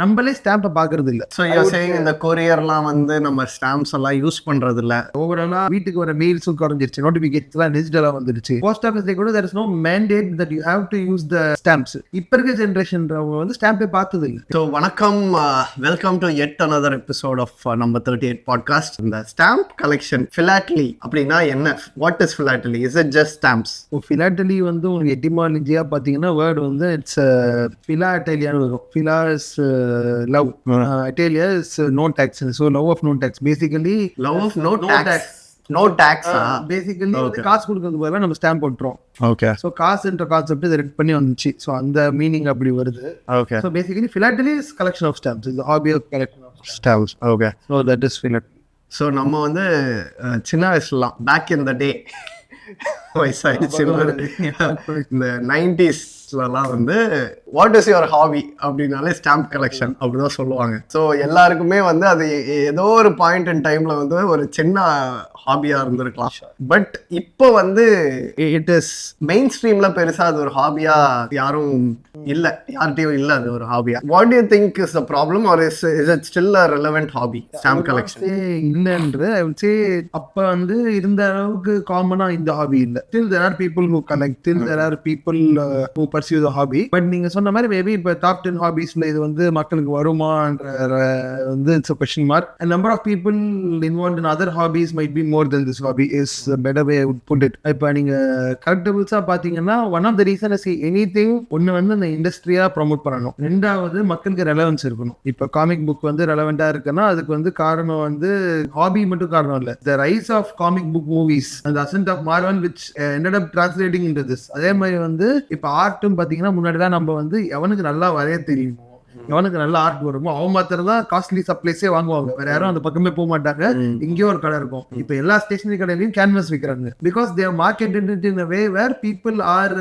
நம்மளே ஸ்டாம்பை பாக்குறது இல்ல. So you're saying இந்த கொரியர்லாம் வந்து நம்ம ஸ்டாம்ப்ஸ் எல்லாம் யூஸ் பண்றது இல்ல. ஓவராலா வீட்டுக்கு வர மெயில்ஸும் குறைஞ்சிருச்சு, நோட்டிபிகேஷன்ஸ்லாம் டிஜிட்டலா வந்துருச்சு. போஸ்ட் ஆஃபீஸ்ல கூட there is no mandate that you have to use the stamps. இப்ப இருக்க ஜெனரேஷன்றவங்க வந்து ஸ்டாம்பே பார்த்தது இல்ல. So வணக்கம், welcome to yet another episode of number 38 podcast. இந்த ஸ்டாம்ப் கலெக்ஷன் philately அப்படின்னா என்ன? What is philately? Is it just stamps? philately வந்து உங்களுக்கு எட்டிமாலஜியா பாத்தீங்கன்னா வேர்ட் வந்து இட்ஸ் philatelian வரும். phila is love, atelia is no tax, so love of no tax, basically Love of no tax. No tax. Basically காசு கொடுக்கறது பதிலா நம்ம stamp போட்டுறோம். Okay. ஸோ காசுன்ற கான்செப்ட் இதை ரெட் பண்ணி வந்துச்சு. ஸோ அந்த மீனிங் அப்படி வருது. Okay. So basically philately is collection of stamps. It's the hobby of collection of Stamps. Okay. So that is philately. So நம்ம வந்து சின்ன வயசுலாம் பேக் இன் த டே வயசாயிடுச்சு இந்த 90sலாம் வந்து வாட் இஸ் யுவர் ஹாபி அப்படின்னாலே ஸ்டாம்ப் கலெக்ஷன் அப்படிதான் சொல்லுவாங்க. ஸோ எல்லாருக்குமே வந்து அது ஏதோ ஒரு பாயிண்ட் இன் டைம்ல வந்து ஒரு சின்ன ஹாபியா இருந்திருக்கலாம். பட் இப்போ வந்து இட் இஸ் மெயின் ஸ்ட்ரீம்ல பெருசா அது ஒரு ஹாபியா யாரும் இல்ல, யார்கிட்டயும் இல்ல அது ஒரு ஹாபியா. What do you think is the problem or is it still a relevant hobby stamp collection? இல்லைன்று ஐ வுட் சே அப்ப வந்து இருந்த அளவுக்கு காமனா இந்த ஹாபி இல்ல. Still there are people who collect, still there are people who pursue the hobby. But நீங்க சொன்ன மாதிரி மேபி இப்ப டாப் 10 ஹாபிஸ்ல இது வந்து மக்களுக்கு வருமான்ற வந்து it's a question mark. A number of people involved in other hobbies might be more than this hobby is a better way I would put it. இப்ப நீங்க கலெக்டபிள்ஸா பாத்தீங்கன்னா one of the reason is anything ஒன்னு வந்து அந்த இண்டஸ்ட்ரியா promote பண்ணணும், ரெண்டாவது மக்களுக்கு relevance இருக்கணும். இப்ப காமிக் புக் வந்து ரெலவெண்டா இருக்குன்னா அதுக்கு வந்து காரணம் வந்து ஹாபி மட்டும் காரணம் இல்ல. The rise of comic book movies and the ascent of Marvel which ended up translating into this. அதே மாதிரி வந்து இப்ப ஆர்ட்டும் பாத்தீங்கன்னா முன்னாடிலாம் நம்ம வந்து எவனுக்கு நல்லா வரைய தெரியுமோ, எவனுக்கு நல்ல ஆர்ட் வருமோ அவன் மாத்திரம் தான் காஸ்ட்லி சப்ளைஸே வாங்குவாங்க. வேற யாரும் அந்த பக்கமே போக மாட்டாங்க. இங்கேயும் ஒரு கடை இருக்கும். இப்ப எல்லா ஸ்டேஷனரி கடையிலையும் கேன்வாஸ் விற்கிறாங்க. Because they have marketed it in a way where people are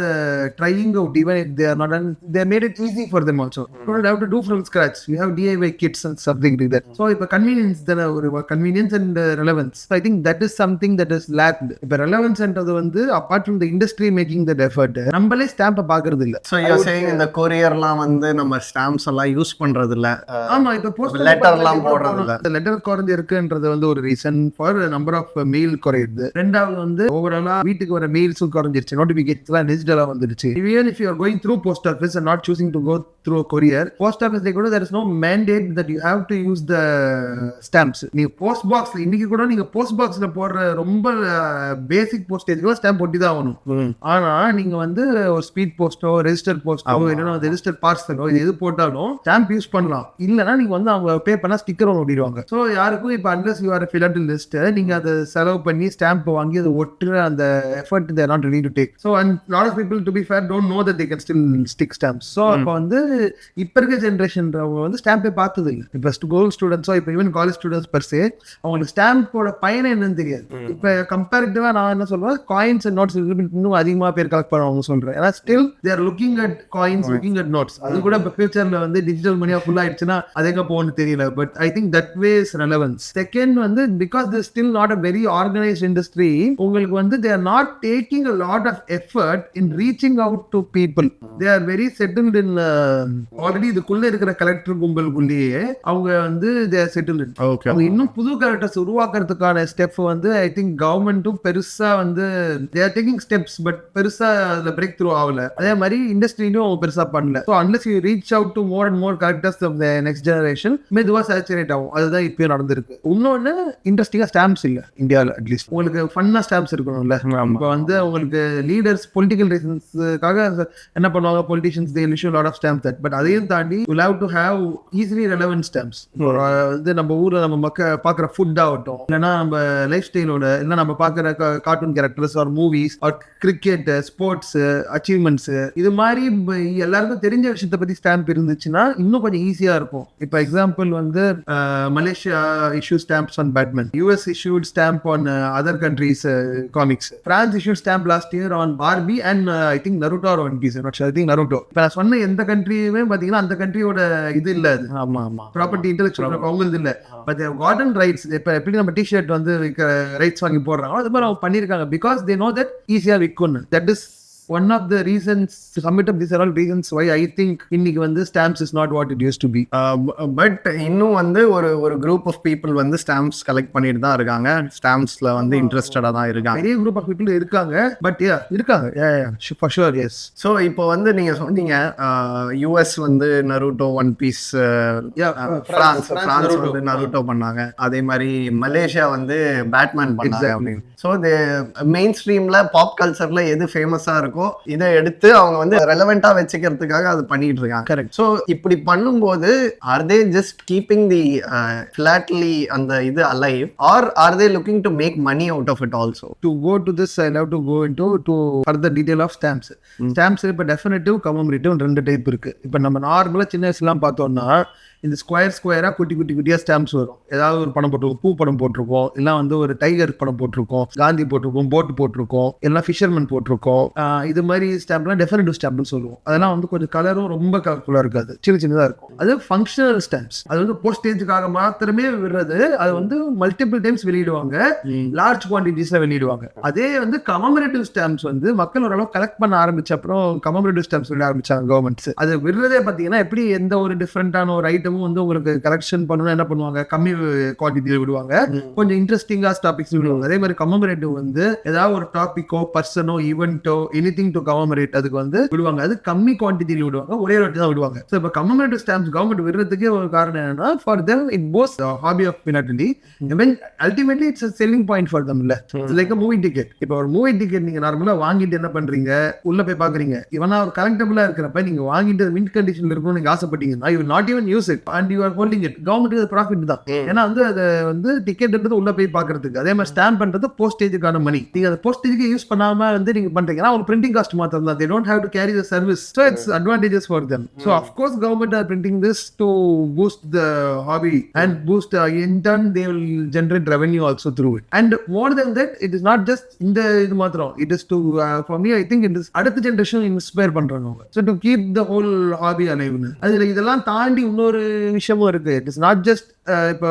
trying out, even if they are not, and they made it easy for them also. You don't have to do from scratch. You have DIY kits and something like that. So இப்ப convenience தான, ஒரு convenience and relevance. So I think that is something that is lacked. இப்ப relevance என்றது வந்து apart from the industry making that effort, நம்மளே ஸ்டாம்பை பாக்குறது இல்ல. So you're saying இந்த கொரியர்லாம் வந்து நம்ம ஸ்டாம்ப்ஸ் எல்லாம் யூஸ் பண்றது இல்ல. ஆமா, இப்ப போஸ்ட் லெட்டர்லாம் போடுறது இல்ல. இந்த லெட்டர் குறைஞ்சு இருக்குன்றது வந்து ஒரு reason for number of mail குறையுது. ரெண்டாவது வந்து ஓவராலா வீட்டுக்கு வர மெயில்ஸும் குறைஞ்சிருச்சு, நோட்டிபிகேஷன்ஸ்லாம் டிஜிட்டலா வந்துருச்சு. Even if you are going through post office and not choosing to go through a courier, post office கூட there is no mandate that you have to use the stamps. நீங்க போஸ்ட் பாக்ஸ்ல இன்னைக்கு கூட நீங்க போஸ்ட் பாக்ஸ்ல போடுற ரொம்ப பேசிக் போஸ்டேஜ்க்கு stamp ஒட்டி தான் ஆகணும். ஆனா நீங்க வந்து ஒரு ஸ்பீட் போஸ்டோ ரெஜிஸ்டர் போஸ்டோ இல்லைன்னா ரெஜிஸ்டர் பார்சலோ இது எது போட்டாலும் ஸ்டாம்ப் யூஸ் பண்ணலாம். இல்லைன்னா நீங்க வந்து அவங்க பே பண்ணா ஸ்டிக்கர் ஒட்டிடுவாங்க. ஸோ யாருக்கும் இப்போ அன்லஸ் யூ ஆர் ஃபிலாட்டலிஸ்ட் நீங்க அதை செலவு பண்ணி ஸ்டாம்ப் வாங்கி அதை ஒட்டுற அந்த effort they are not ready to take. So and lot of people to be fair don't know that they can still stick stamps. So அப்போ வந்து இப்போ இருக்க ஜென்ரேஷன்றவங்க வந்து ஸ்டாம்பே பார்த்தது இல்லை. இப்போ ஸ்கூல் ஸ்டூடெண்ட்ஸோ இப்போ ஈவன் காலேஜ் ஸ்டூடெண்ட்ஸ் பர்சே அவங்களுக்கு ஸ்டாம்போட பயணம் என்னன்னு தெரியாது. இப்போ கம்பேரிட்டிவா நான் என்ன சொல்றேன், காயின்ஸ் அண்ட் நோட்ஸ் இன்னும் அதிகமாக பேர் கலெக்ட் பண்ணுவாங்க சொல்றேன். ஏன்னா still they are looking at coins, looking at notes. அது கூட இப்போ ஃபியூச்சர்ல வந்து டிஜிட்டல் மணியா ஃபுல் ஆயிடுச்சுன்னா அது எங்க போகணும்னு தெரியல. But I think that way is relevance. Second வந்து because this still not a very organised industry, உங்களுக்கு வந்து they are not taking a lot of effort in reaching out to people. They are very settled in already இதுக்குள்ள இருக்கிற collector கும்பலுக்குள்ளேயே அவங்க வந்து they R settled. அவங்க இன்னும் புது collectors உருவாக்குறதுக்கான step வந்து ஐ திங்க் கவர்மெண்ட்டும் பெருசா வந்து they are taking steps, but பெருசா அதுல பிரேக் த்ரூ ஆகல. அதே மாதிரி இண்டஸ்ட்ரியிலும் அவங்க பெருசா பண்ணல. So unless you reach out to more and more characters of the next generation மெதுவா சேச்சுரேட் ஆகும். அதுதான் இப்பயும் நடந்திருக்கு. இன்னொன்னு இன்ட்ரெஸ்டிங்கா ஸ்டாம்ப்ஸ் இல்ல இந்தியாவில். அட்லீஸ்ட் உங்களுக்கு ஃபன்னா ஸ்டாம்ப்ஸ் இருக்கணும்ல. இப்போ வந்து உங்களுக்கு லீடர்ஸ் பொலிட்டிக்கல் ரீசன்ஸ்க்காக என்ன பண்ணுவாங்க, politicians they issue a lot of stamps that, but அதையும் தாண்டி you have to have easily relevant stamps. வந்து நம்ம ஊர்ல நம்ம பாக்குற ஃபுட் ஆகட்டும், இல்லைன்னா நம்ம லைஃப் ஸ்டைலோட, இல்லை நம்ம பாக்குற cartoon characters or movies or cricket, sports achievements, இது மாதிரி எல்லாருக்கும் தெரிஞ்ச விஷயத்தை பத்தி ஸ்டாம்ப் இருந்துச்சுன்னா இன்னும் கொஞ்சம் ஈஸியா இருக்கும். இப்போ எக்ஸாம்பிள் வந்து Malaysia issue stamps on Batman, US issued stamp on other countries comics, France issue stamp last year on Barbie and I think Naruto or One Piece, I think Naruto. இப்போ நான் சொன்ன எந்த கண்ட்ரியுமே பாத்தீங்கன்னா அந்த கண்ட்ரியோட இது இல்ல, அது ப்ராப்பர்ட்டி இன்டெலெக்சுவல் அவங்களுக்கு இல்ல, பட் கார்டன் ரைட்ஸ். இப்போ எப்படி நம்ம டிஷர்ட் வந்து ரைட்ஸ் வாங்கி போடுறாங்களோ அது மாதிரி அவங்க பண்ணிருக்காங்க. பிகாஸ் தே நோ தட் ஈஸியா விற்கும். That is one of the reasons to submit up. These are all reasons why I think இன்னைக்கு வந்து stamps is not what it used to be. But இன்னும் வந்து ஒரு குரூப் ஆஃப் பீப்புள் வந்து stamps collect பண்ணிட்டு தான் இருக்காங்க, ஸ்டாம்ப்ஸ்ல வந்து இன்ட்ரெஸ்டடா தான் இருக்காங்க. பெரிய குரூப் ஆஃப் பீப்புள் இருக்காங்க, பட் இருக்காங்க for sure, yes. ஸோ இப்போ வந்து நீங்க சொன்னீங்க யூஎஸ் வந்து நருட்டோ, ஒன் பீஸ், பிரான்ஸ் வந்து நருட்டோ பண்ணாங்க, அதே மாதிரி மலேசியா வந்து பேட்மேன் பண்ணாங்க அப்படின்னு. ஸோ மெயின் ஸ்ட்ரீம்ல பாப் கல்ச்சர்ல எது ஃபேமஸா இருக்கோ இதை எடுத்து அவங்க வந்து ரெலவெண்டா வச்சுக்கிறதுக்காக அது பண்ணிட்டு இருக்காங்க. கரெக்ட். ஸோ இப்படி பண்ணும்போது or they just keeping the philately அந்த இது alive, or or they looking to make money out of it also? To go to this, I'll have to go into further detail of stamps. Stamps இப்போ definitive, கமெமரேட்டிவ் ரெண்டு type இருக்கு. இப்போ நம்ம நார்மலாக சின்ன வயசுலாம் பார்த்தோம்னா இந்த ஸ்கொயராக குட்டியாக ஸ்டாம்ப்ஸ் வரும். ஏதாவது ஒரு படம் போட்டிருக்கோம், பூ படம் போட்டிருக்கோம், இல்லை வந்து ஒரு டைகர் படம் போட்டிருக்கோம், காந்தி போட்டிருக்கோம், போட்டு போட்டிருக்கோம், எல்லாம் ஃபிஷர்மேன் போட்டிருக்கோம். இது மாதிரி ஸ்டாம்ப்லாம் டெஃபினட்டிவ் ஸ்டாம்ப்னு சொல்லுவோம். அதெல்லாம் வந்து கொஞ்சம் கலரும் ரொம்ப கலர்ஃபுல்லாக இருக்காது, சின்னதாக இருக்கும். அது ஃபங்க்ஷனல் ஸ்டாம்ப்ஸ், அது வந்து போஸ்டேஜுக்காக மாத்திரமே விடுறது. அது வந்து மல்டிபிள் டைம்ஸ் வெளியிடுவாங்க, லார்ஜ் குவான்டிட்டிஸ்ல வெளியிடுவாங்க. அதே வந்து கமெமரேட்டிவ் ஸ்டாம்ப்ஸ் வந்து மக்கள் ஓரளவு கலெக்ட் பண்ண ஆரம்பிச்ச அப்புறம் கமெமரேட்டிவ் ஸ்டாம்ப்ஸ் விட ஆரம்பிச்சாங்க கவர்மெண்ட்ஸ். அது விடுறதே பார்த்தீங்கன்னா எப்படி எந்த ஒரு டிஃப்ரெண்டான ஒரு ஐட்டம் வந்து உங்களுக்கு கலெக்ஷன் பண்ணணும் என்ன பண்ணுவாங்க, கம்மி குவான்டிட்டியில் விடுவாங்க, கொஞ்சம் இன்ட்ரெஸ்டிங்காக டாபிக்ஸ் விடுவாங்க. அதே மாதிரி கமெமரேட்டிவ் வந்து ஏதாவது ஒரு டாபிக்கோ பர்சனோ ஈவெண்ட்டோ எனிதிங் டு கமெமரேட் அதுக்கு வந்து விடுவாங்க. அது கம்மி குவான்டிட்டியில் விடுவாங்க, ஒரே வாட்டி தான் விடுவாங்க. ஸோ இப்போ கமெமரேட்டிவ் ஸ்டாம்ப்ஸ் கவர்மெண்ட் விடுறதுக்கே ஒரு காரணம் என்னன்னா, for them it pose hobby of philately, ultimately it's selling point for them. இல்ல லைக் மூவி டிக்கெட். இப்போ ஒரு மூவி டிக்கெட் நீங்க நார்மலா வாங்கிட்டு என்ன பண்றீங்க, உள்ள போய் பாக்குறீங்க, இவனா ஒரு கலெக்டபிளா இருக்கிறப்ப நீங்க வாங்கிட்டு மின்ட் கண்டிஷன்ல இருக்கணும்னு நீங்க ஆசைப்பட்டீங்கன்னா you not even use it and you are holding it. கவர்மெண்ட்டுக்கு ப்ராஃபிட் தான். ஏன்னா வந்து அதை வந்து டிக்கெட்ன்றது உள்ள போய் பாக்குறதுக்கு. அதே மாதிரி ஸ்டாம்ப் பண்றது போஸ்டேஜுக்கான மணி. நீங்க அதை போஸ்டேஜுக்கு யூஸ் பண்ணாம வந்து நீங்க பண்றீங்கன்னா ஒரு பிரிண்டிங் காஸ்ட் மாத்திரம் தான். they don't have to carry the service, so it's advantageous for them. So of course government are printing this to boost the hobby and boost in turn they will generate revenue also through it. And more than that, it is not just இந்த இது மாத்திரம், it is to for me I think it is அடுத்த generation inspire பண்றாங்க. So to keep the whole hobby alive. அதுல இதெல்லாம் தாண்டி இன்னொரு விஷயமும் இருக்கு. இட் இஸ் நாட் ஜஸ்ட் இப்போ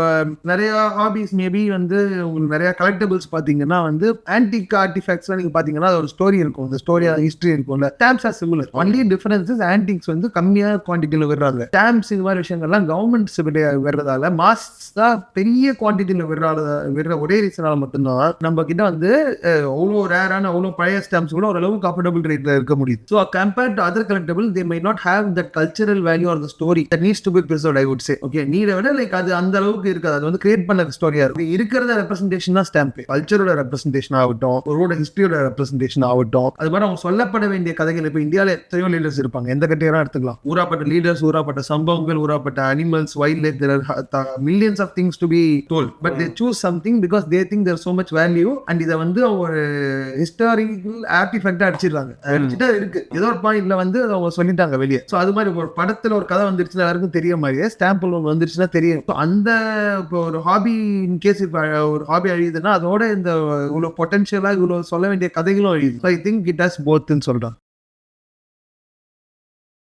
நிறைய ஹாபிஸ் மேபி வந்து உங்களுக்கு நிறைய கலெக்டபிள்ஸ் பார்த்தீங்கன்னா வந்து ஆன்டிக் ஆர்டிஃபேக்ட்ஸ்லாம் நீங்கள் பார்த்தீங்கன்னா அது ஒரு ஸ்டோரி இருக்கும், இந்த ஸ்டோரி ஹிஸ்ட்ரி இருக்கும்ல. Stamps are similar, only differences antiques வந்து கம்மியாக குவான்டிட்டியில் விடுறாங்க. ஸ்டாம்ப்ஸ் இது மாதிரி விஷயங்கள்லாம் கவர்மெண்ட்ஸ் விடுறதால மாஸ் தான் பெரிய குவான்டிட்டியில் விடுற ஒரே ரீசனால மட்டும்தான் நம்ம கிட்ட வந்து அவ்வளோ ரேரான அவ்வளோ பழைய ஸ்டாம்ப்ஸ் கூட ஓரளவுக்கு அஃபோர்டபுள் ரேட்ல இருக்க முடியுது. So compared to other collectible they may not have that cultural value or the story that needs to be preserved. I would say okay, நீரை விட லைக் அது அந்த அளவுக்கு இருக்காது. அது வந்து கிரியேட் பண்ண ஸ்டோரியா இருக்கும். இருக்கிறத ரெப்ரசன்டேஷன் தான் ஸ்டாம்ப். கல்ச்சரோட ரெப்ரசன்டேஷன் ஆகட்டும், ஒரு ஹிஸ்டரியோட ரெப்ரசன்டேஷன் ஆகட்டும், அது மாதிரி அவங்க சொல்லப்பட வேண்டிய கதைகள். இப்போ இந்தியாவில் எத்தனையோ லீடர்ஸ் இருப்பாங்க, எந்த கட்டையெல்லாம் எடுத்துக்கலாம். ஊராப்பட்ட லீடர்ஸ், ஊராப்பட்ட சம்பவங்கள், ஊராப்பட்ட animals, wild life, millions of things to be told. But they choose something because they think there so much value. And இதை வந்து ஒரு ஹிஸ்டாரிக்கல் ஆர்டிஃபேக்டா அடிச்சிருக்காங்க. அடிச்சுட்டா இருக்கு, ஏதோ ஒரு பாயிண்ட்ல வந்து அவங்க சொல்லிட்டாங்க வெளியே. ஸோ அது மாதிரி ஒரு படத்துல ஒரு கதை வந்துருச்சுன்னா எல்லாருக்கும் தெரிய மாதிரியே ஸ்டாம்ப் வந்துருச்சுன்னா தெரியும். அந்த இப்போ ஒரு ஹாபி இன்கேஸ் இப்போ ஒரு ஹாபி அழியுதுன்னா அதோட இந்த இவ்வளோ பொட்டன்ஷியலாக இவ்வளோ சொல்ல வேண்டிய கதைகளும் அழியுது. So I think it has போத்ன்னு சொல்கிறேன்.